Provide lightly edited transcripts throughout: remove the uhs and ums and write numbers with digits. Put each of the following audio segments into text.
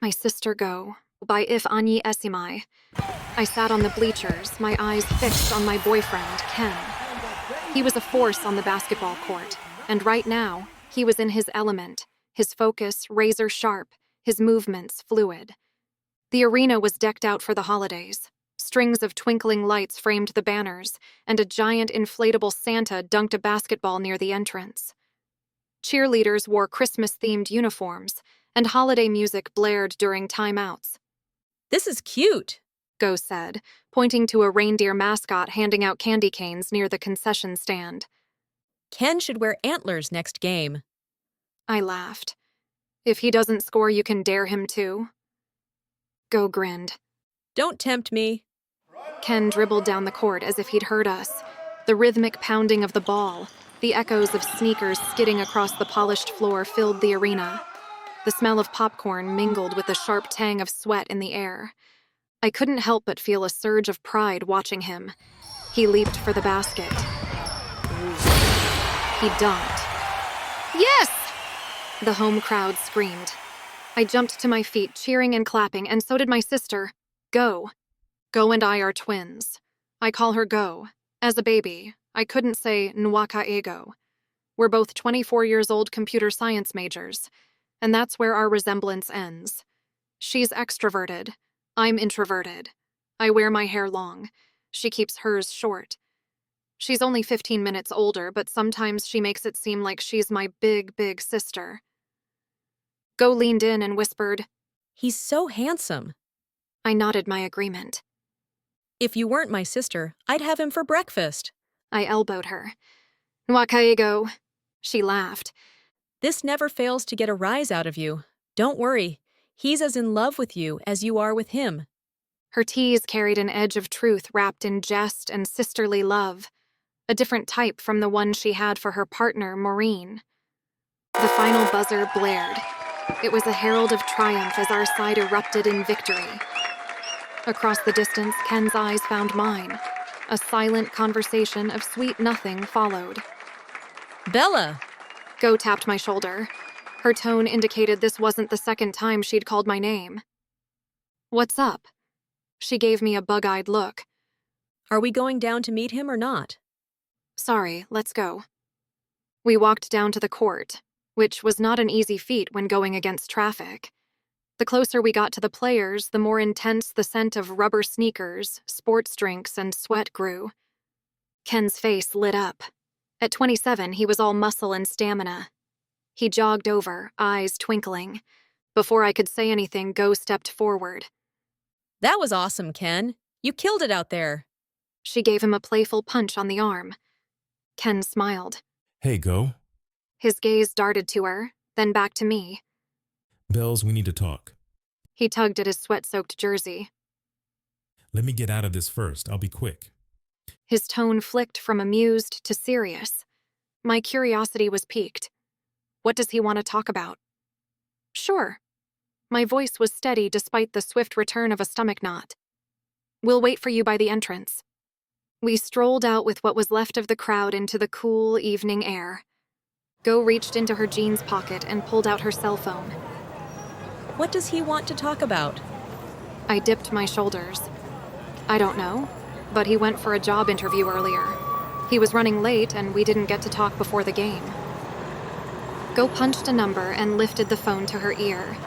My Sister Go, by If Anyi Esimai. I sat on the bleachers, my eyes fixed on my boyfriend, Ken. He was a force on the basketball court, and right now, he was in his element, his focus razor sharp, his movements fluid. The arena was decked out for the holidays. Strings of twinkling lights framed the banners, and a giant inflatable Santa dunked a basketball near the entrance. Cheerleaders wore Christmas-themed uniforms, and holiday music blared during timeouts. "This is cute," Go said, pointing to a reindeer mascot handing out candy canes near the concession stand. "Ken should wear antlers next game." I laughed. If he doesn't score, you can dare him to. Go grinned. "Don't tempt me." Ken dribbled down the court as if he'd heard us. The rhythmic pounding of the ball, the echoes of sneakers skidding across the polished floor filled the arena. The smell of popcorn mingled with the sharp tang of sweat in the air. I couldn't help but feel a surge of pride watching him. He leaped for the basket. He dunked. Yes! The home crowd screamed. I jumped to my feet, cheering and clapping, and so did my sister. Go. Go and I are twins. I call her Go. As a baby, I couldn't say Nwakaego. We're both 24 years old computer science majors, and that's where our resemblance ends. She's extroverted. I'm introverted. I wear my hair long. She keeps hers short. She's only 15 minutes older, but sometimes she makes it seem like she's my big, big sister. Go leaned in and whispered, "He's so handsome. I nodded my agreement. If you weren't my sister, I'd have him for breakfast." I elbowed her. Nwakaego. She laughed. "This never fails to get a rise out of you. Don't worry. He's as in love with you as you are with him." Her tease carried an edge of truth wrapped in jest and sisterly love, a different type from the one she had for her partner, Maureen. The final buzzer blared. It was a herald of triumph as our side erupted in victory. Across the distance, Ken's eyes found mine. A silent conversation of sweet nothing followed. "Bella!" Go tapped my shoulder. Her tone indicated this wasn't the second time she'd called my name. What's up? She gave me a bug-eyed look. "Are we going down to meet him or not?" Sorry, let's go. We walked down to the court, which was not an easy feat when going against traffic. The closer we got to the players, the more intense the scent of rubber sneakers, sports drinks, and sweat grew. Ken's face lit up. At 27, he was all muscle and stamina. He jogged over, eyes twinkling. Before I could say anything, Go stepped forward. "That was awesome, Ken. You killed it out there." She gave him a playful punch on the arm. Ken smiled. Hey, Go. His gaze darted to her, then back to me. Bells, we need to talk. He tugged at his sweat-soaked jersey. Let me get out of this first. I'll be quick. His tone flicked from amused to serious. My curiosity was piqued. What does he want to talk about? Sure. My voice was steady despite the swift return of a stomach knot. We'll wait for you by the entrance. We strolled out with what was left of the crowd into the cool evening air. Go reached into her jeans pocket and pulled out her cell phone. "What does he want to talk about?" I dipped my shoulders. I don't know, but he went for a job interview earlier. He was running late and we didn't get to talk before the game. Go punched a number and lifted the phone to her ear.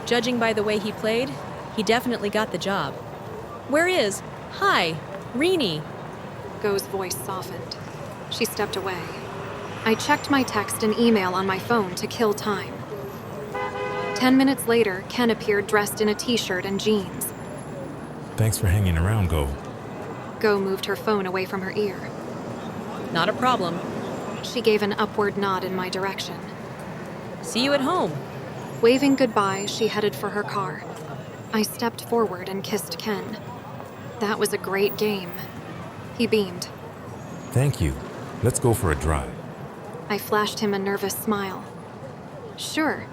"Judging by the way he played, he definitely got the job. Where is? Hi, Reenie." Go's voice softened. She stepped away. I checked my text and email on my phone to kill time. 10 minutes later, Ken appeared dressed in a t-shirt and jeans. Thanks for hanging around, Go. Go moved her phone away from her ear. "Not a problem. She gave an upward nod in my direction. See you at home." Waving goodbye, she headed for her car. I stepped forward and kissed Ken. That was a great game. He beamed. Thank you. Let's go for a drive. I flashed him a nervous smile. Sure.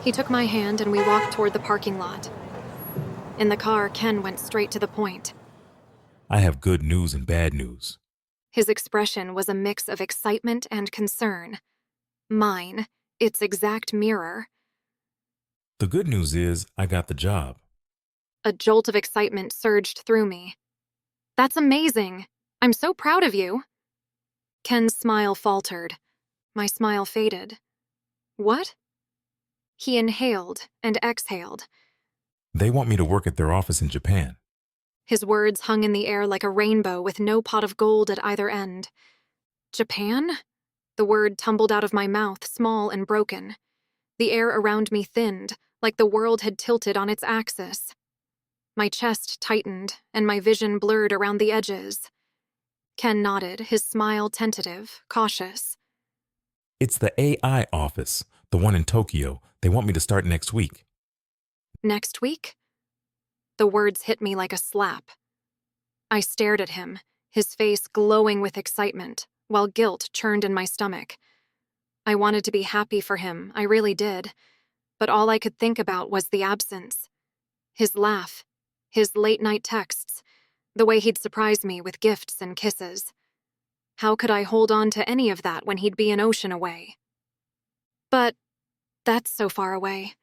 He took my hand and we walked toward the parking lot. In the car, Ken went straight to the point. I have good news and bad news. His expression was a mix of excitement and concern. Mine, its exact mirror. The good news is I got the job. A jolt of excitement surged through me. That's amazing. I'm so proud of you. Ken's smile faltered. My smile faded. What? He inhaled and exhaled. They want me to work at their office in Japan. His words hung in the air like a rainbow with no pot of gold at either end. Japan? The word tumbled out of my mouth, small and broken. The air around me thinned, like the world had tilted on its axis. My chest tightened, and my vision blurred around the edges. Ken nodded, his smile tentative, cautious. It's the AI office, the one in Tokyo. They want me to start next week. Next week? The words hit me like a slap. I stared at him, his face glowing with excitement, while guilt churned in my stomach. I wanted to be happy for him, I really did, but all I could think about was the absence. His laugh, his late-night texts, the way he'd surprise me with gifts and kisses. How could I hold on to any of that when he'd be an ocean away? But that's so far away.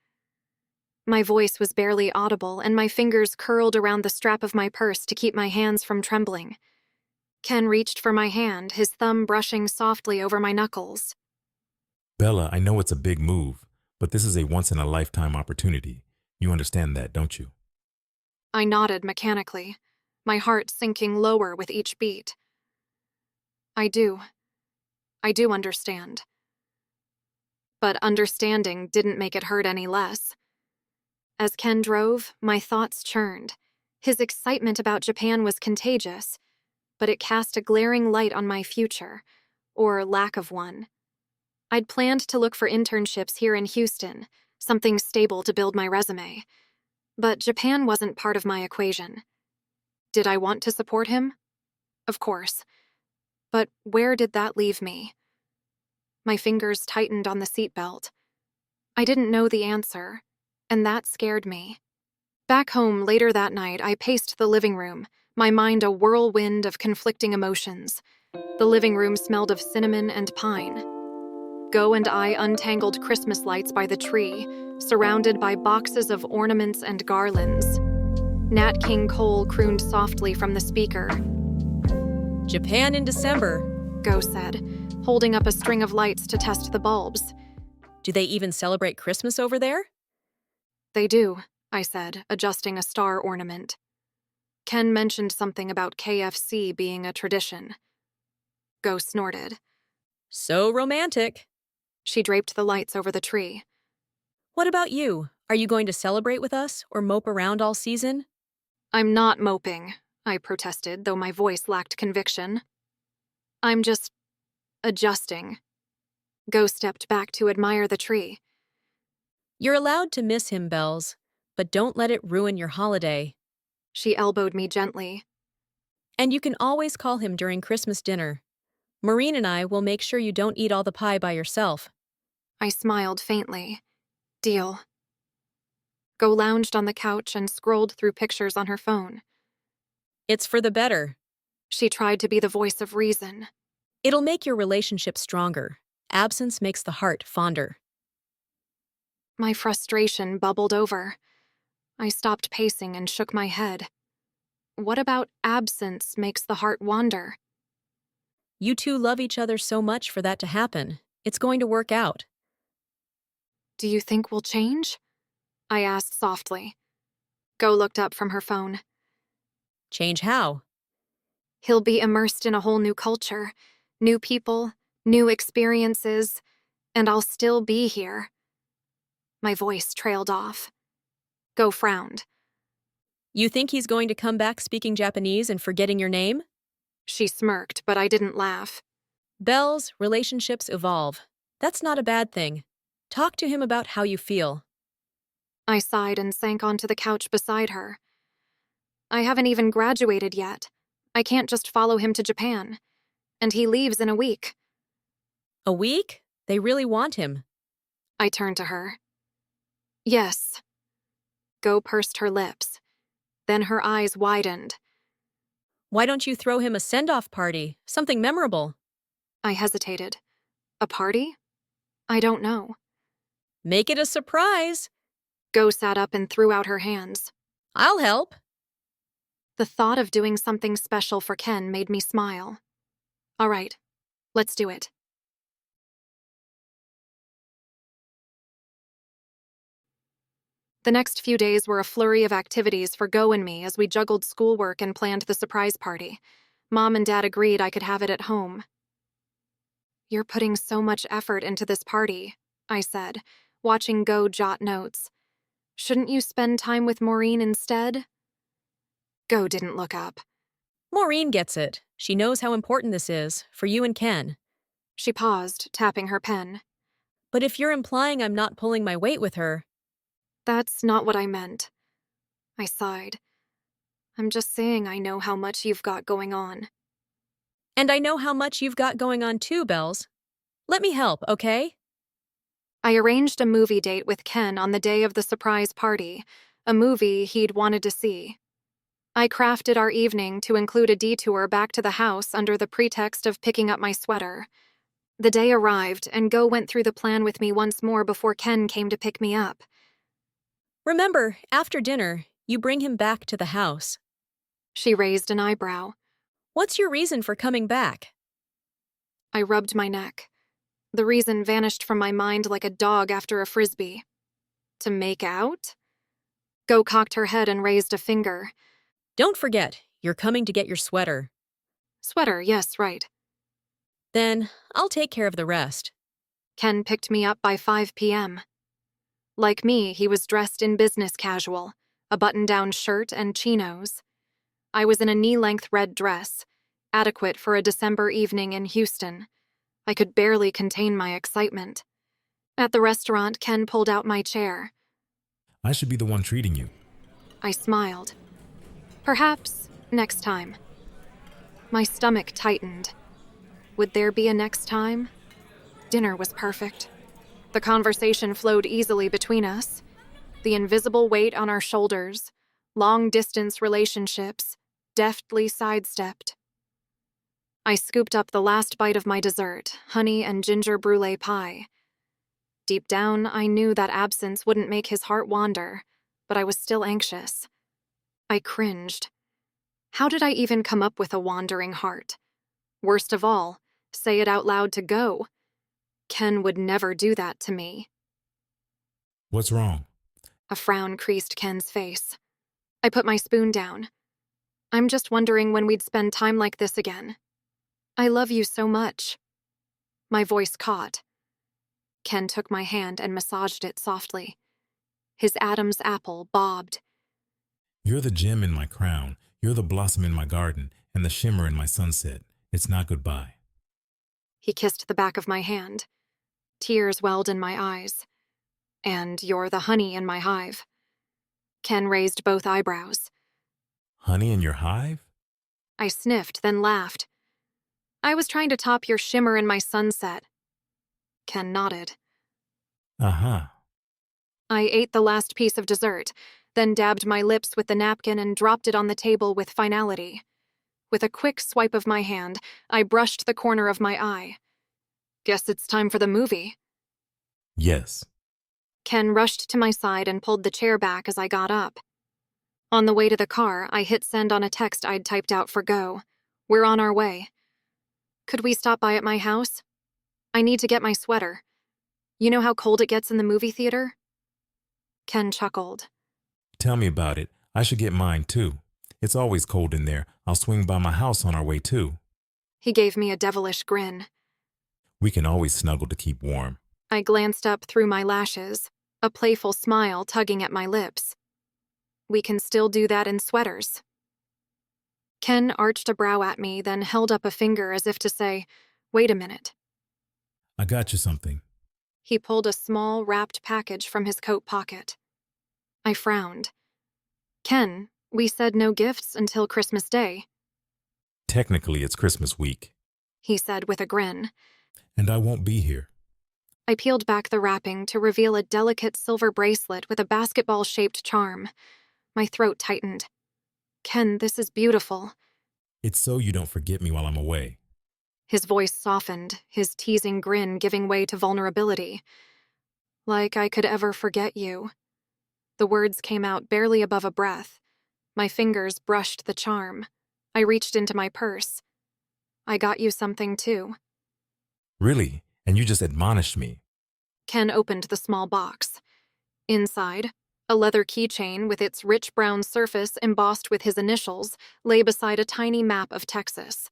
My voice was barely audible, and my fingers curled around the strap of my purse to keep my hands from trembling. Ken reached for my hand, his thumb brushing softly over my knuckles. Bella, I know it's a big move, but this is a once-in-a-lifetime opportunity. You understand that, don't you? I nodded mechanically, my heart sinking lower with each beat. I do understand. But understanding didn't make it hurt any less. As Ken drove, my thoughts churned. His excitement about Japan was contagious, but it cast a glaring light on my future, or lack of one. I'd planned to look for internships here in Houston, something stable to build my resume. But Japan wasn't part of my equation. Did I want to support him? Of course. But where did that leave me? My fingers tightened on the seatbelt. I didn't know the answer, and that scared me. Back home later that night, I paced the living room, my mind a whirlwind of conflicting emotions. The living room smelled of cinnamon and pine. Go and I untangled Christmas lights by the tree, surrounded by boxes of ornaments and garlands. Nat King Cole crooned softly from the speaker. Japan in December. Go said, holding up a string of lights to test the bulbs. Do they even celebrate Christmas over there? They do, I said, adjusting a star ornament. Ken mentioned something about KFC being a tradition. Go snorted. So romantic. She draped the lights over the tree. What about you? Are you going to celebrate with us or mope around all season? I'm not moping, I protested, though my voice lacked conviction. I'm just adjusting. Go stepped back to admire the tree. You're allowed to miss him, Bells, but don't let it ruin your holiday. She elbowed me gently. And you can always call him during Christmas dinner. Maureen and I will make sure you don't eat all the pie by yourself. I smiled faintly. Deal. Go lounged on the couch and scrolled through pictures on her phone. It's for the better. She tried to be the voice of reason. It'll make your relationship stronger. Absence makes the heart fonder. My frustration bubbled over. I stopped pacing and shook my head. What about absence makes the heart wander? You two love each other so much for that to happen. It's going to work out. Do you think we'll change? I asked softly. Go looked up from her phone. Change how? He'll be immersed in a whole new culture, new people, new experiences, and I'll still be here. My voice trailed off. Go frowned. You think he's going to come back speaking Japanese and forgetting your name? She smirked, but I didn't laugh. Bells, relationships evolve. That's not a bad thing. Talk to him about how you feel. I sighed and sank onto the couch beside her. I haven't even graduated yet. I can't just follow him to Japan. And he leaves in a week. A week? They really want him. I turned to her. Yes. Go pursed her lips. Then her eyes widened. Why don't you throw him a send-off party? Something memorable. I hesitated. A party? I don't know. Make it a surprise. Go sat up and threw out her hands. I'll help. The thought of doing something special for Ken made me smile. All right, let's do it. The next few days were a flurry of activities for Go and me as we juggled schoolwork and planned the surprise party. Mom and Dad agreed I could have it at home. You're putting so much effort into this party, I said, watching Go jot notes. Shouldn't you spend time with Maureen instead? Go didn't look up. Maureen gets it. She knows how important this is, for you and Ken. She paused, tapping her pen. But if you're implying I'm not pulling my weight with her… That's not what I meant. I sighed. I'm just saying I know how much you've got going on. And I know how much you've got going on too, Bells. Let me help, okay? I arranged a movie date with Ken on the day of the surprise party, a movie he'd wanted to see. I crafted our evening to include a detour back to the house under the pretext of picking up my sweater. The day arrived, and Go went through the plan with me once more before Ken came to pick me up. Remember, after dinner, you bring him back to the house. She raised an eyebrow. What's your reason for coming back? I rubbed my neck. The reason vanished from my mind like a dog after a frisbee. To make out? Go cocked her head and raised a finger. Don't forget, you're coming to get your sweater. Sweater, yes, right. Then, I'll take care of the rest. Ken picked me up by 5 p.m. Like me, he was dressed in business casual, a button-down shirt and chinos. I was in a knee-length red dress, adequate for a December evening in Houston. I could barely contain my excitement. At the restaurant, Ken pulled out my chair. I should be the one treating you. I smiled. Perhaps next time. My stomach tightened. Would there be a next time? Dinner was perfect. The conversation flowed easily between us. The invisible weight on our shoulders, long-distance relationships, deftly sidestepped. I scooped up the last bite of my dessert, honey and ginger brulee pie. Deep down, I knew that absence wouldn't make his heart wander, but I was still anxious. I cringed. How did I even come up with a wandering heart? Worst of all, say it out loud to Go. Ken would never do that to me. What's wrong? A frown creased Ken's face. I put my spoon down. I'm just wondering when we'd spend time like this again. I love you so much. My voice caught. Ken took my hand and massaged it softly. His Adam's apple bobbed. You're the gem in my crown. You're the blossom in my garden and the shimmer in my sunset. It's not goodbye. He kissed the back of my hand. Tears welled in my eyes. And you're the honey in my hive. Ken raised both eyebrows. Honey in your hive? I sniffed, then laughed. I was trying to top your shimmer in my sunset. Ken nodded. Uh-huh. I ate the last piece of dessert, then dabbed my lips with the napkin and dropped it on the table with finality. With a quick swipe of my hand, I brushed the corner of my eye. Guess it's time for the movie. Yes. Ken rushed to my side and pulled the chair back as I got up. On the way to the car, I hit send on a text I'd typed out for Go. We're on our way. Could we stop by at my house? I need to get my sweater. You know how cold it gets in the movie theater? Ken chuckled. Tell me about it. I should get mine, too. It's always cold in there. I'll swing by my house on our way, too. He gave me a devilish grin. We can always snuggle to keep warm. I glanced up through my lashes, a playful smile tugging at my lips. We can still do that in sweaters. Ken arched a brow at me, then held up a finger as if to say, wait a minute. I got you something. He pulled a small, wrapped package from his coat pocket. I frowned. Ken, we said no gifts until Christmas Day. Technically, it's Christmas week. He said with a grin. And I won't be here. I peeled back the wrapping to reveal a delicate silver bracelet with a basketball-shaped charm. My throat tightened. Ken, this is beautiful. It's so you don't forget me while I'm away. His voice softened, his teasing grin giving way to vulnerability. Like I could ever forget you. The words came out barely above a breath. My fingers brushed the charm. I reached into my purse. I got you something, too. Really? And you just admonished me. Ken opened the small box. Inside, a leather keychain with its rich brown surface embossed with his initials lay beside a tiny map of Texas.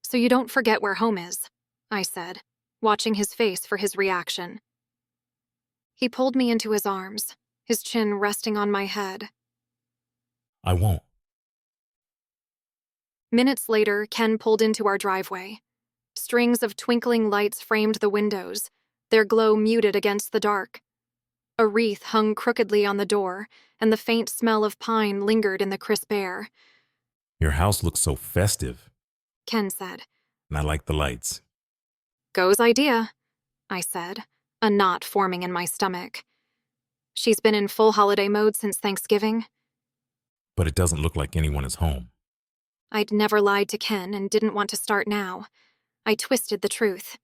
So you don't forget where home is, I said, watching his face for his reaction. He pulled me into his arms, his chin resting on my head. I won't. Minutes later, Ken pulled into our driveway. Strings of twinkling lights framed the windows, their glow muted against the dark. A wreath hung crookedly on the door, and the faint smell of pine lingered in the crisp air. Your house looks so festive. Ken said. And I like the lights. Go's idea, I said, a knot forming in my stomach. She's been in full holiday mode since Thanksgiving. But it doesn't look like anyone is home. I'd never lied to Ken and didn't want to start now. I twisted the truth.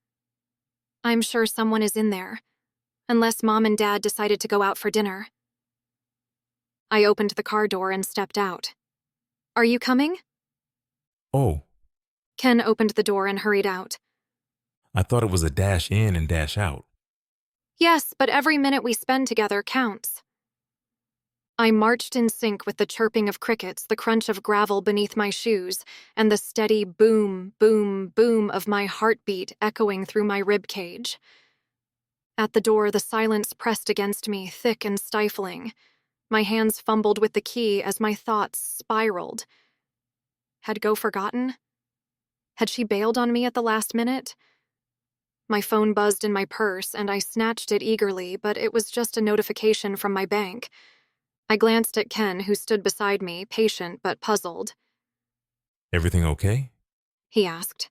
I'm sure someone is in there, unless Mom and Dad decided to go out for dinner. I opened the car door and stepped out. Are you coming? Oh, Ken opened the door and hurried out. I thought it was a dash in and dash out. Yes, but every minute we spend together counts. I marched in sync with the chirping of crickets, the crunch of gravel beneath my shoes, and the steady boom, boom, boom of my heartbeat echoing through my ribcage. At the door, the silence pressed against me, thick and stifling. My hands fumbled with the key as my thoughts spiraled. Had Go forgotten? Had she bailed on me at the last minute? My phone buzzed in my purse, and I snatched it eagerly, but it was just a notification from my bank. I glanced at Ken, who stood beside me, patient but puzzled. Everything okay? He asked.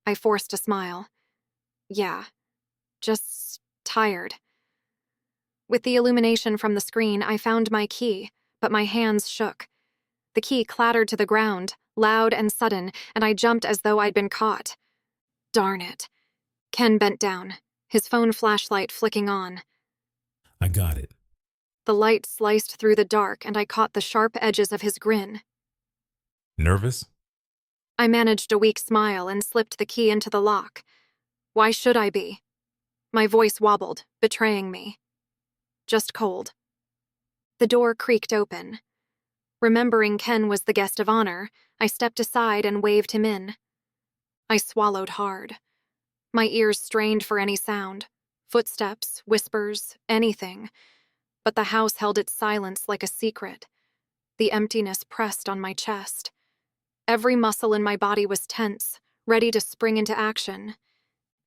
I forced a smile. Yeah, just tired. With the illumination from the screen, I found my key, but my hands shook. The key clattered to the ground, loud and sudden, and I jumped as though I'd been caught. Darn it. Ken bent down, his phone flashlight flicking on. I got it. The light sliced through the dark, and I caught the sharp edges of his grin. Nervous? I managed a weak smile and slipped the key into the lock. Why should I be? My voice wobbled, betraying me. Just cold. The door creaked open. Remembering Ken was the guest of honor, I stepped aside and waved him in. I swallowed hard. My ears strained for any sound. Footsteps, whispers, anything. But the house held its silence like a secret. The emptiness pressed on my chest. Every muscle in my body was tense, ready to spring into action.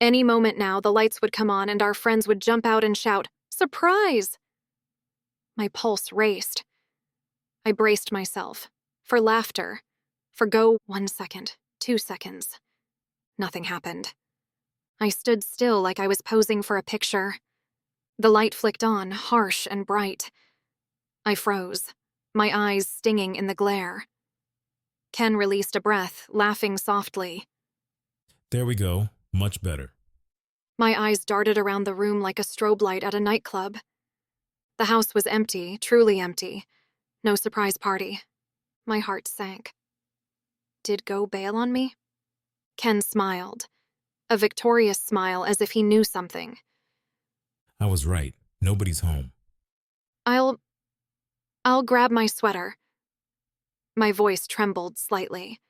Any moment now, the lights would come on and our friends would jump out and shout, "Surprise!" My pulse raced. I braced myself. For laughter. For Go 1 second, 2 seconds. Nothing happened. I stood still like I was posing for a picture. The light flicked on, harsh and bright. I froze, my eyes stinging in the glare. Ken released a breath, laughing softly. There we go. Much better. My eyes darted around the room like a strobe light at a nightclub. The house was empty, truly empty. No surprise party. My heart sank. Did Go bail on me? Ken smiled. A victorious smile as if he knew something. I was right. Nobody's home. I'll grab my sweater. My voice trembled slightly.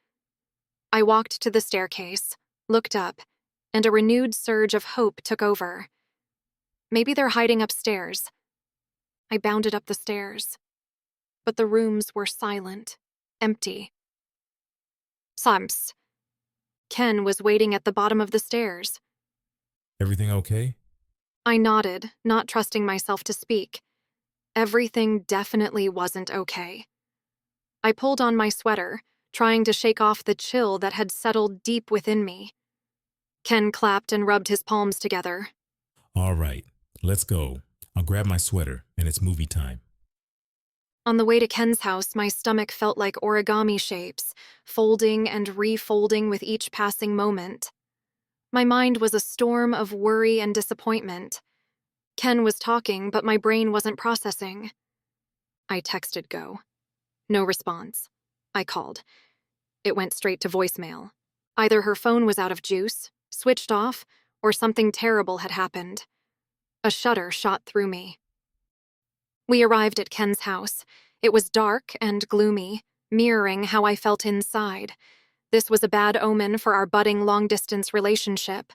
I walked to the staircase, looked up, and a renewed surge of hope took over. Maybe they're hiding upstairs. I bounded up the stairs. But the rooms were silent, empty. Sams. Ken was waiting at the bottom of the stairs. Everything okay? I nodded, not trusting myself to speak. Everything definitely wasn't okay. I pulled on my sweater, trying to shake off the chill that had settled deep within me. Ken clapped and rubbed his palms together. All right, let's go. I'll grab my sweater, and it's movie time. On the way to Ken's house, my stomach felt like origami shapes, folding and refolding with each passing moment. My mind was a storm of worry and disappointment. Ken was talking, but my brain wasn't processing. I texted Go. No response. I called. It went straight to voicemail. Either her phone was out of juice, switched off, or something terrible had happened. A shudder shot through me. We arrived at Ken's house. It was dark and gloomy, mirroring how I felt inside. This was a bad omen for our budding long-distance relationship.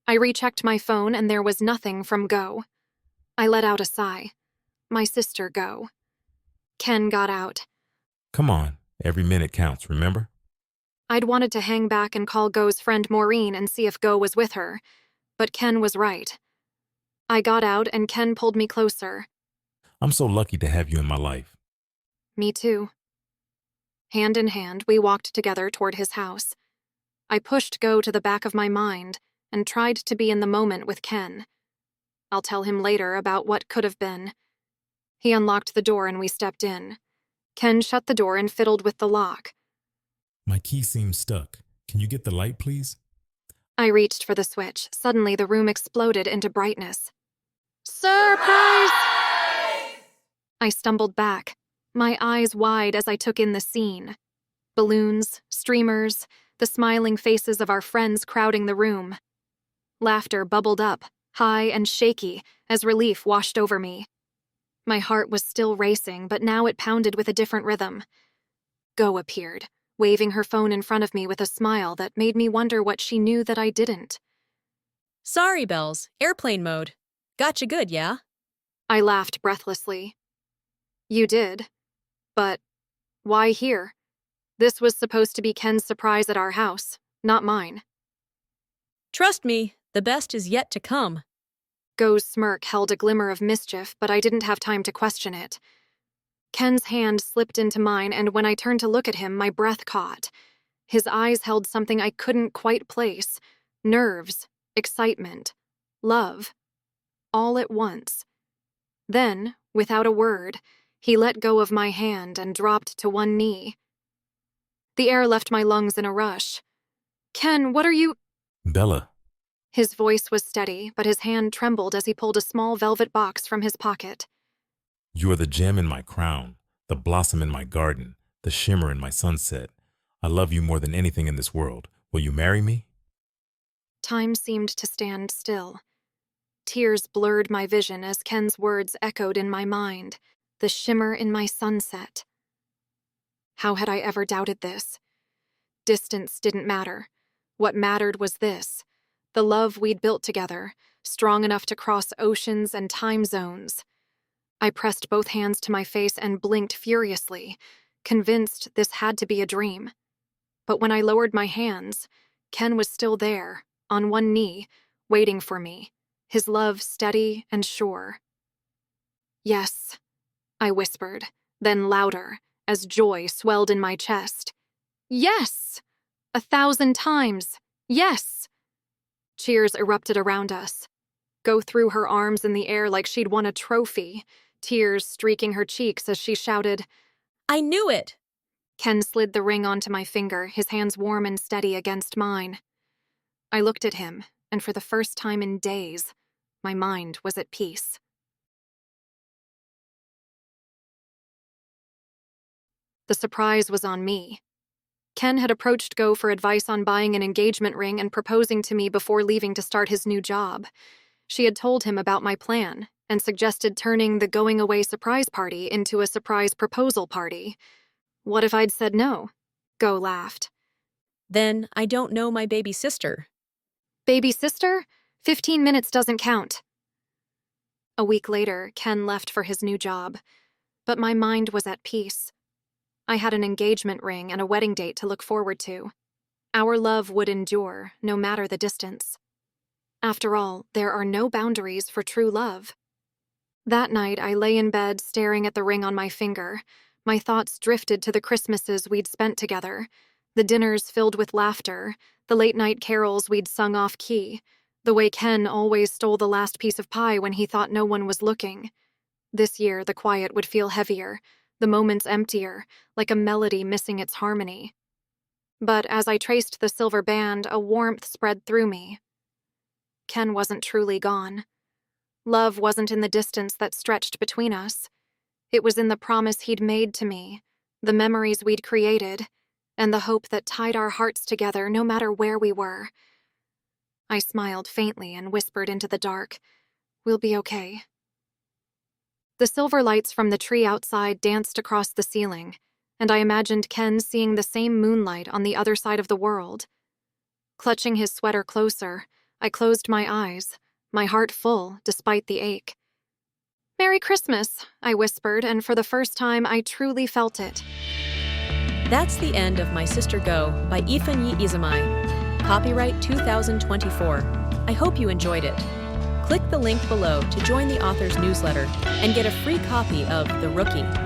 I rechecked my phone and there was nothing from Go. I let out a sigh. My sister, Go. Ken got out. Come on, every minute counts, remember? I'd wanted to hang back and call Go's friend Maureen and see if Go was with her, but Ken was right. I got out and Ken pulled me closer. I'm so lucky to have you in my life. Me too. Hand in hand, we walked together toward his house. I pushed Go to the back of my mind and tried to be in the moment with Ken. I'll tell him later about what could have been. He unlocked the door and we stepped in. Ken shut the door and fiddled with the lock. My key seems stuck. Can you get the light, please? I reached for the switch. Suddenly, the room exploded into brightness. Surprise! I stumbled back, my eyes wide as I took in the scene. Balloons, streamers, the smiling faces of our friends crowding the room. Laughter bubbled up, high and shaky, as relief washed over me. My heart was still racing, but now it pounded with a different rhythm. Go appeared, waving her phone in front of me with a smile that made me wonder what she knew that I didn't. Sorry, Bells. Airplane mode. Gotcha good, yeah? I laughed breathlessly. You did. But why here? This was supposed to be Ken's surprise at our house, not mine. Trust me, the best is yet to come. Go's smirk held a glimmer of mischief, but I didn't have time to question it. Ken's hand slipped into mine, and when I turned to look at him, my breath caught. His eyes held something I couldn't quite place. Nerves, excitement, love. All at once. Then, without a word, he let go of my hand and dropped to one knee. The air left my lungs in a rush. Ken, what are you— Bella. His voice was steady, but his hand trembled as he pulled a small velvet box from his pocket. You are the gem in my crown, the blossom in my garden, the shimmer in my sunset. I love you more than anything in this world. Will you marry me? Time seemed to stand still. Tears blurred my vision as Ken's words echoed in my mind, the shimmer in my sunset. How had I ever doubted this? Distance didn't matter. What mattered was this, the love we'd built together, strong enough to cross oceans and time zones. I pressed both hands to my face and blinked furiously, convinced this had to be a dream. But when I lowered my hands, Ken was still there, on one knee, waiting for me, his love steady and sure. Yes, I whispered, then louder, as joy swelled in my chest. Yes! 1,000 times, yes! Cheers erupted around us. Go threw her arms in the air like she'd won a trophy, tears streaking her cheeks as she shouted, I knew it! Ken slid the ring onto my finger, his hands warm and steady against mine. I looked at him, and for the first time in days, my mind was at peace. The surprise was on me. Ken had approached Go for advice on buying an engagement ring and proposing to me before leaving to start his new job. She had told him about my plan and suggested turning the going-away surprise party into a surprise proposal party. What if I'd said no? Go laughed. Then I don't know my baby sister. Baby sister? 15 minutes doesn't count. A week later, Ken left for his new job, but my mind was at peace. I had an engagement ring and a wedding date to look forward to. Our love would endure, no matter the distance. After all, there are no boundaries for true love. That night, I lay in bed staring at the ring on my finger. My thoughts drifted to the Christmases we'd spent together, the dinners filled with laughter, the late-night carols we'd sung off-key, the way Ken always stole the last piece of pie when he thought no one was looking. This year, the quiet would feel heavier, the moments emptier, like a melody missing its harmony. But as I traced the silver band, a warmth spread through me. Ken wasn't truly gone. Love wasn't in the distance that stretched between us. It was in the promise he'd made to me, the memories we'd created, and the hope that tied our hearts together no matter where we were. I smiled faintly and whispered into the dark, "We'll be okay." The silver lights from the tree outside danced across the ceiling, and I imagined Ken seeing the same moonlight on the other side of the world. Clutching his sweater closer, I closed my eyes, my heart full despite the ache. "Merry Christmas," I whispered, and for the first time I truly felt it. That's the end of My Sister Go by Ifanyi Izumai. Copyright 2024. I hope you enjoyed it. Click the link below to join the author's newsletter and get a free copy of The Rookie.